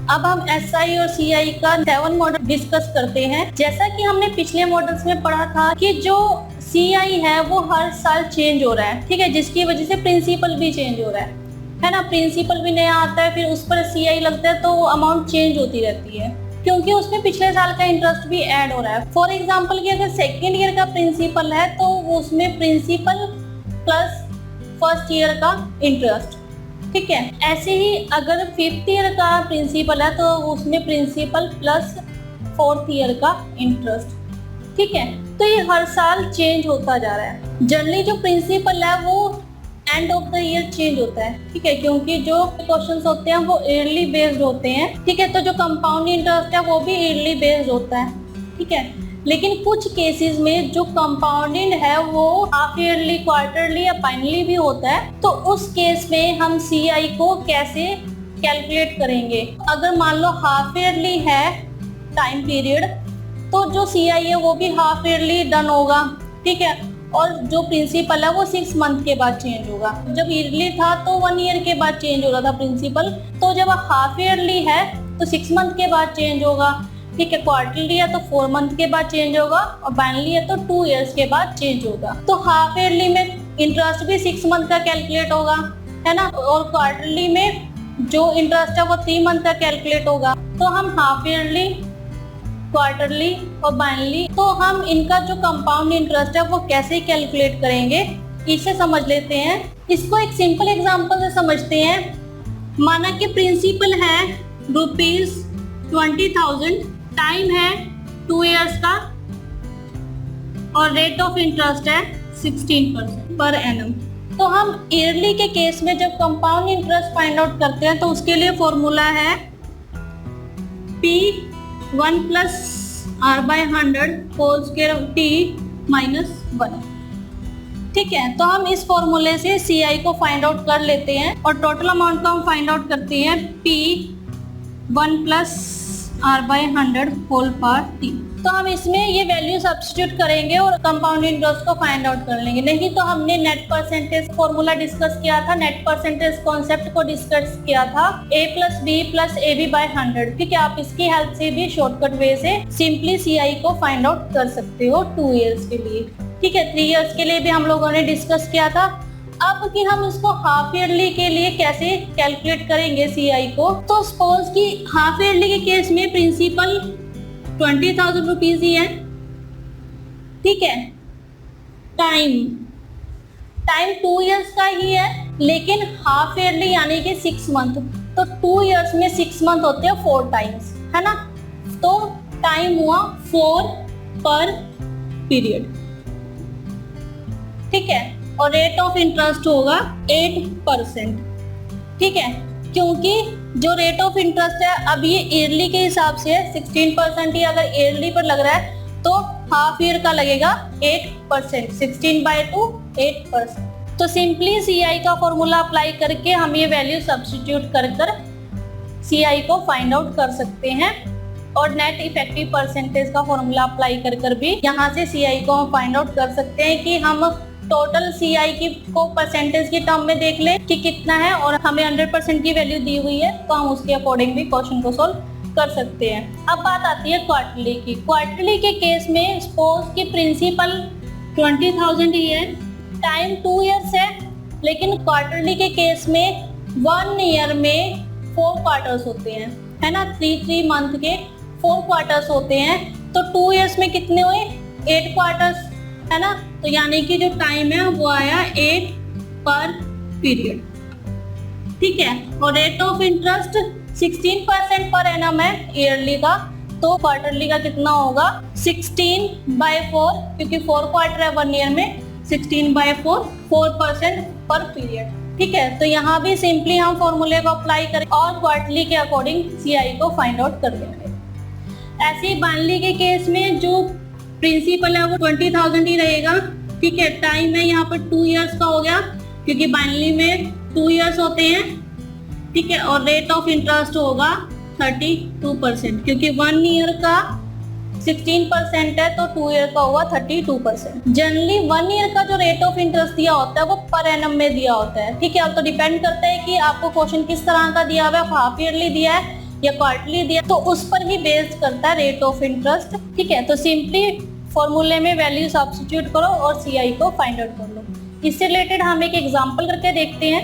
अब हम SI और CI का 7 मॉडल डिस्कस करते हैं। जैसा कि हमने पिछले मॉडल्स में पढ़ा था कि जो CI है वो हर साल चेंज हो रहा है, ठीक है, जिसकी वजह से प्रिंसिपल भी चेंज हो रहा है ना। प्रिंसिपल भी नया आता है, फिर उस पर CI लगता है, तो अमाउंट चेंज होती रहती है क्योंकि उसमें पिछले साल का इंटरेस्ट भी ऐड हो रहा है। फॉर एग्जाम्पल कि अगर सेकेंड ईयर का प्रिंसिपल है तो उसमें प्रिंसिपल प्लस फर्स्ट ईयर का इंटरेस्ट, ठीक है। ऐसे ही अगर फिफ्थ ईयर का प्रिंसिपल है तो उसमें प्रिंसिपल प्लस फोर्थ ईयर का इंटरेस्ट, ठीक है। तो ये हर साल चेंज होता जा रहा है। जनरली जो प्रिंसिपल है वो end of the year change होता है, ठीक है, क्योंकि जो क्वेश्चंस होते हैं वो ईयरली बेस्ड होते हैं, ठीक है। तो जो कंपाउंड इंटरेस्ट है वो भी ईयरली बेस्ड होता है, ठीक है। लेकिन कुछ केसेस में जो कंपाउंडिंग है वो हाफ ईयरली, क्वार्टरली या फाइनली भी होता है, तो उस केस में हम CI को कैसे कैलकुलेट करेंगे। अगर मान लो हाफ ईयरली है टाइम पीरियड, तो जो CI है वो भी हाफ ईयरली डन होगा, ठीक है। और जो प्रिंसिपल है वो 6 मंथ के बाद चेंज होगा। जब ईयरली था तो 1 ईयर के बाद चेंज हो रहा था प्रिंसिपल, तो जब हाफ ईयरली है तो 6 मंथ के बाद चेंज होगा, ठीक है। क्वार्टरली है तो 4 मंथ के बाद चेंज होगा, और बाइनली है तो 2 इयर्स के बाद चेंज होगा। तो हाफ ईयरली में इंटरेस्ट भी 6 मंथ का कैलकुलेट होगा, है ना, और क्वार्टरली में जो इंटरेस्ट है वो 3 मंथ का कैलकुलेट होगा। तो हम हाफ ईयरली, क्वार्टरली और बाइनली, तो हम इनका जो कंपाउंड इंटरेस्ट है वो कैसे कैलकुलेट करेंगे, इसे समझ लेते हैं। इसको एक सिंपल एग्जांपल से समझते हैं। माना कि प्रिंसिपल है ₹20,000, टाइम है 2 इयर्स का, और रेट ऑफ इंटरेस्ट है 16% पर एनम। तो हम ईयरली के केस में जब कंपाउंड इंटरेस्ट फाइंड आउट करते हैं तो उसके लिए फॉर्मूला है P1 + R/100 whole square T - 1, ठीक है। तो हम इस फॉर्मूले से CI को फाइंड आउट कर लेते हैं, और टोटल अमाउंट को हम फाइंड आउट करते हैं P1 + R/100 whole power T। तो हम इसमें ये वैल्यू सब्स्टिट्यूट करेंगे और कंपाउंड इंटरेस्ट को फाइंड आउट कर लेंगे। नहीं तो हमने नेट परसेंटेज फॉर्मूला डिस्कस किया था, नेट परसेंटेज कॉन्सेप्ट को डिस्कस किया था, A + B + AB/100, ठीक है। आप इसकी हेल्प से भी शॉर्टकट वे से सिंपली CI को फाइंड आउट कर सकते हो 2 इयर्स के लिए, ठीक है। 3 इयर्स के लिए भी हम लोगों ने डिस्कस किया था। अब कि हम इसको हाफ ईयरली के लिए कैसे कैलकुलेट करेंगे CI को, तो सपोज कि हाफ ईयरली के केस में प्रिंसिपल 20,000 रुपीज ही है, ठीक है। टाइम 2 इयर्स का ही है, लेकिन हाफ ईयरली यानी कि 6 मंथ, तो 2 इयर्स में 6 मंथ होते हैं 4 टाइम्स, है ना। तो टाइम हुआ 4 पर पीरियड, ठीक है। और रेट ऑफ इंटरेस्ट होगा 8%, ठीक है, क्योंकि जो रेट ऑफ इंटरेस्ट है अब ये ईयरली के हिसाब से है 16% ही, अगर ईयरली पर लग रहा है तो हाफ ईयर का लगेगा 8%, 16/2 8%। तो सिंपली CI का फॉर्मूला अप्लाई करके हम ये वैल्यू सब्स्टिट्यूट कर CI को फाइंड आउट कर सकते हैं, और नेट इफेक्टिव परसेंटेज का फॉर्मूला अप्लाई कर भी यहाँ से CI को हम फाइंड आउट कर सकते हैं कि हम टोटल CI की को परसेंटेज की टर्म में देख लें कि कितना है, और हमें 100% की वैल्यू दी हुई है तो हम उसके अकॉर्डिंग भी क्वेश्चन को सॉल्व कर सकते हैं। अब बात आती है क्वार्टरली की। क्वार्टरली के केस में सपोज कि प्रिंसिपल 20,000 ही है, टाइम 2 इयर्स है, लेकिन क्वार्टरली के केस में 1 ईयर में 4 क्वार्टर्स होते हैं, है ना। 3 मंथ के 4 क्वार्टर्स होते हैं, तो 2 इयर्स में कितने हुए 8 क्वार्टर्स, है ना। तो यानी कि जो टाइम है वो आया 8 पर पीरियड, ठीक है। और rate of interest 16% per annum है ईयरली का, तो क्वार्टरली का कितना होगा 16/4, क्योंकि 4 क्वार्टर है 1 ईयर में, 16/4 4% पर पीरियड, ठीक है। तो यहाँ भी सिंपली हम फॉर्मूले को अप्लाई करें और क्वार्टरली के अकॉर्डिंग CI को फाइंड आउट कर देंगे। ऐसे ही बाइनली के केस में जो प्रिंसिपल है वो 20,000 ही रहेगा, ठीक है। टाइम है यहाँ पर 2 इयर्स का हो गया, क्योंकि बाइनली में 2 इयर्स होते हैं, ठीक है। और रेट ऑफ इंटरेस्ट होगा 32%, क्योंकि 1 ईयर का 16% है तो 2 ईयर का होगा 32%। जनरली 1 ईयर का जो रेट ऑफ इंटरेस्ट दिया होता है वो पर एनम में दिया होता है, ठीक है। अब तो डिपेंड करता है कि आपको क्वेश्चन किस तरह का दिया हुआ है, हाफ ईयरली दिया है या क्वार्टरली दिया तो उस पर ही बेस्ड करता है रेट ऑफ इंटरेस्ट। ठीक है, तो सिंपली फॉर्मूले में वैल्यू सब्स्टिट्यूट करो और CI को फाइंड आउट कर लो। इससे रिलेटेड हम एक एग्जांपल करके देखते हैं।